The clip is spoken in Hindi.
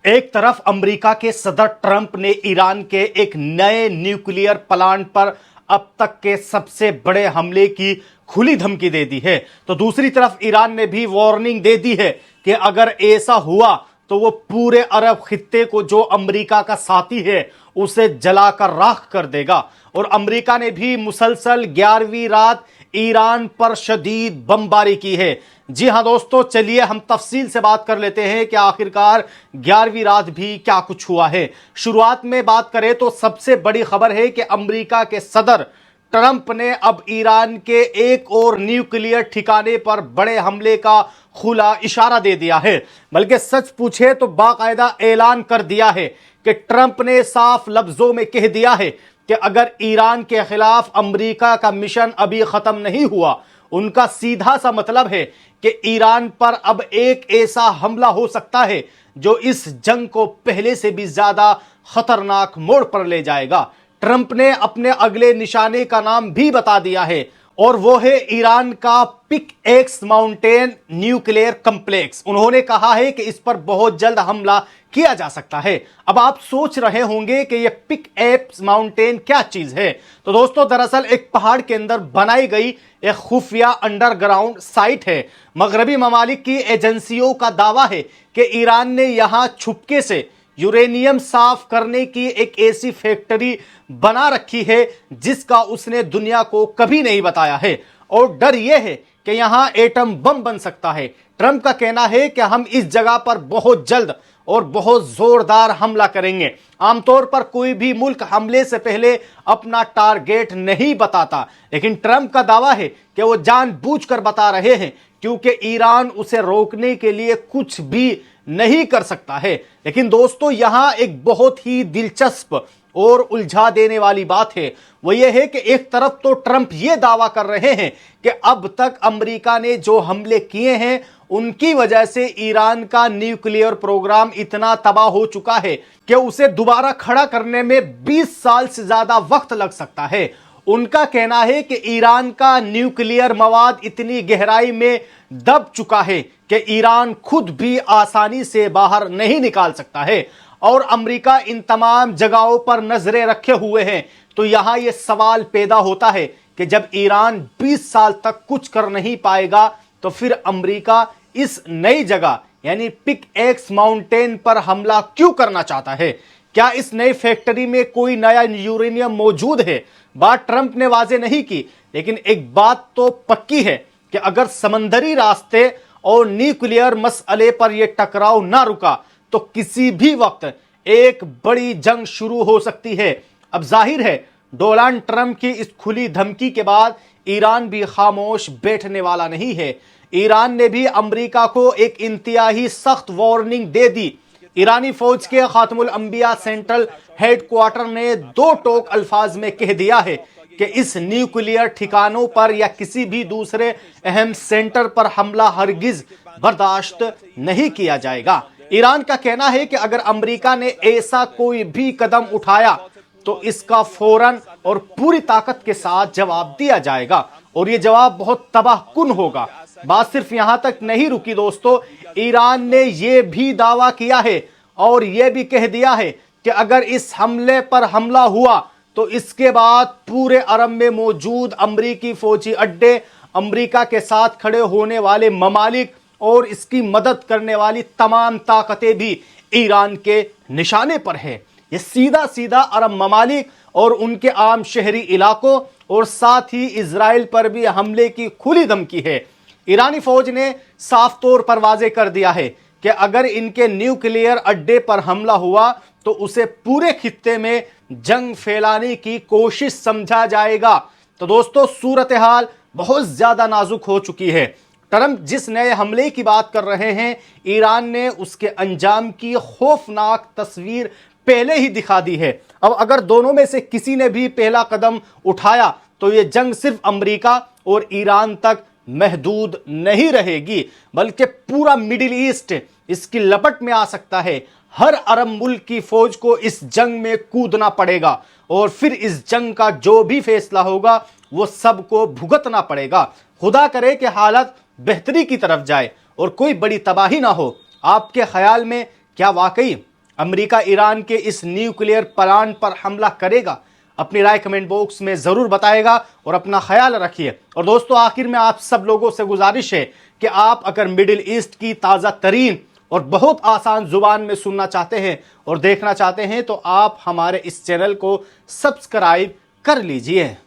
एक तरफ अमेरिका के सदर ट्रंप ने ईरान के एक नए न्यूक्लियर प्लांट पर अब तक के सबसे बड़े हमले की खुली धमकी दे दी है, तो दूसरी तरफ ईरान ने भी वार्निंग दे दी है कि अगर ऐसा हुआ तो वो पूरे अरब खित्ते को, जो अमेरिका का साथी है, उसे जलाकर राख कर देगा। और अमेरिका ने भी मुसलसल 11वीं रात ईरान पर शदीद बमबारी की है। जी हां दोस्तों, चलिए हम तफसील से बात कर लेते हैं कि आखिरकार 11वीं रात भी क्या कुछ हुआ है। शुरुआत में बात करें तो सबसे बड़ी खबर है कि अमेरिका के सदर ट्रंप ने अब ईरान के एक और न्यूक्लियर ठिकाने पर बड़े हमले का खुला इशारा दे दिया है। बल्कि सच पूछे तो बाकायदा ऐलान कर दिया है कि ट्रंप ने साफ लफ्जों में कह दिया है कि अगर ईरान के खिलाफ अमेरिका का मिशन अभी खत्म नहीं हुआ, उनका सीधा सा मतलब है कि ईरान पर अब एक ऐसा हमला हो सकता है जो इस जंग को पहले से भी ज्यादा खतरनाक मोड़ पर ले जाएगा। ट्रंप ने अपने अगले निशाने का नाम भी बता दिया है और वो है ईरान का pickaxe mountain nuclear complex. उन्होंने कहा है कि इस पर बहुत जल्द हमला किया जा सकता है। अब आप सोच रहे होंगे कि यह पिक एक्स माउंटेन क्या चीज है। तो दोस्तों, दरअसल एक पहाड़ के अंदर बनाई गई एक खुफिया अंडरग्राउंड साइट है। मगरबी ममालिक की एजेंसियों का दावा है कि ईरान ने यहां छुपके से यूरेनियम साफ करने की एक ऐसी फैक्ट्री बना रखी है जिसका उसने दुनिया को कभी नहीं बताया है। और डर यह है कि यहां एटम बम बन सकता है। ट्रंप का कहना है कि हम इस जगह पर बहुत जल्द और बहुत जोरदार हमला करेंगे। आमतौर पर कोई भी मुल्क हमले से पहले अपना टारगेट नहीं बताता, लेकिन ट्रंप का दावा है कि वो जानबूझकर बता रहे हैं क्योंकि ईरान उसे रोकने के लिए कुछ भी नहीं कर सकता है। लेकिन दोस्तों, यहां एक बहुत ही दिलचस्प और उलझा देने वाली बात है। वो ये है कि एक तरफ तो ट्रंप ये दावा कर रहे हैं कि अब तक अमेरिका ने जो हमले किए हैं उनकी वजह से ईरान का न्यूक्लियर प्रोग्राम इतना तबाह हो चुका है कि उसे दोबारा खड़ा करने में 20 साल से ज्यादा वक्त लग सकता है। उनका कहना है कि ईरान का न्यूक्लियर मवाद इतनी गहराई में दब चुका है कि ईरान खुद भी आसानी से बाहर नहीं निकाल सकता है। और अमेरिका इन तमाम जगहों पर नजरें रखे हुए हैं। तो यहां यह सवाल पैदा होता है कि जब ईरान 20 साल तक कुछ कर नहीं पाएगा तो फिर अमेरिका इस नई जगह यानी पिक एक्स माउंटेन पर हमला क्यों करना चाहता है। क्या इस नई फैक्ट्री में कोई नया यूरेनियम मौजूद है? बात ट्रंप ने वाजे नहीं की, लेकिन एक बात तो पक्की है कि अगर समंदरी रास्ते और न्यूक्लियर मसले पर यह टकराव ना रुका तो किसी भी वक्त एक बड़ी जंग शुरू हो सकती है। अब जाहिर है डोनाल्ड ट्रंप की इस खुली धमकी के बाद ईरान भी खामोश बैठने वाला नहीं है। ईरान ने भी अमेरिका को एक इंतहाई सख्त वार्निंग दे दी। ईरानी फौज के खातमुल अंबिया सेंट्रल हेडक्वार्टर ने दो टोक अल्फाज में कह दिया है कि इस न्यूक्लियर ठिकानों पर या किसी भी दूसरे अहम सेंटर पर हमला हरगिज बर्दाश्त नहीं किया जाएगा। ईरान का कहना है कि अगर अमेरिका ने ऐसा कोई भी कदम उठाया तो इसका फौरन और पूरी ताकत के साथ जवाब दिया जाएगा और यह जवाब बहुत तबाहकुन होगा। बात सिर्फ यहां तक नहीं रुकी दोस्तों, ईरान ने यह भी दावा किया है और यह भी कह दिया है कि अगर इस हमले पर हमला हुआ तो इसके बाद पूरे अरब में मौजूद अमेरिकी फौजी अड्डे, अमेरिका के साथ खड़े होने वाले ममालिक और इसकी मदद करने वाली तमाम ताकतें भी ईरान के निशाने पर है। यह सीधा सीधा अरब ममालिक और उनके आम शहरी इलाकों और साथ ही इजराइल पर भी हमले की खुली धमकी है। ईरानी फौज ने साफ तौर पर वाजे कर दिया है कि अगर इनके न्यूक्लियर अड्डे पर हमला हुआ तो उसे पूरे खित्ते में जंग फैलाने की कोशिश समझा जाएगा। तो दोस्तों, सूरत हाल बहुत ज्यादा नाजुक हो चुकी है। ट्रंप जिस नए हमले की बात कर रहे हैं, ईरान ने उसके अंजाम की खौफनाक तस्वीर पहले ही दिखा दी है। अब अगर दोनों में से किसी ने भी पहला कदम उठाया तो यह जंग सिर्फ अमेरिका और ईरान तक महदूद नहीं रहेगी, बल्कि पूरा मिडिल ईस्ट इसकी लपट में आ सकता है। हर अरब मुल्क की फौज को इस जंग में कूदना पड़ेगा और फिर इस जंग का जो भी फैसला होगा वो सबको भुगतना पड़ेगा। खुदा करे कि हालत बेहतरी की तरफ जाए और कोई बड़ी तबाही ना हो। आपके ख्याल में क्या वाकई अमेरिका ईरान के इस न्यूक्लियर प्लांट पर हमला करेगा? अपनी राय कमेंट बॉक्स में जरूर बताएगा और अपना ख्याल रखिए। और दोस्तों, आखिर में आप सब लोगों से गुजारिश है कि आप अगर मिडिल ईस्ट की ताज़ा तरीन और बहुत आसान जुबान में सुनना चाहते हैं और देखना चाहते हैं तो आप हमारे इस चैनल को सब्सक्राइब कर लीजिए।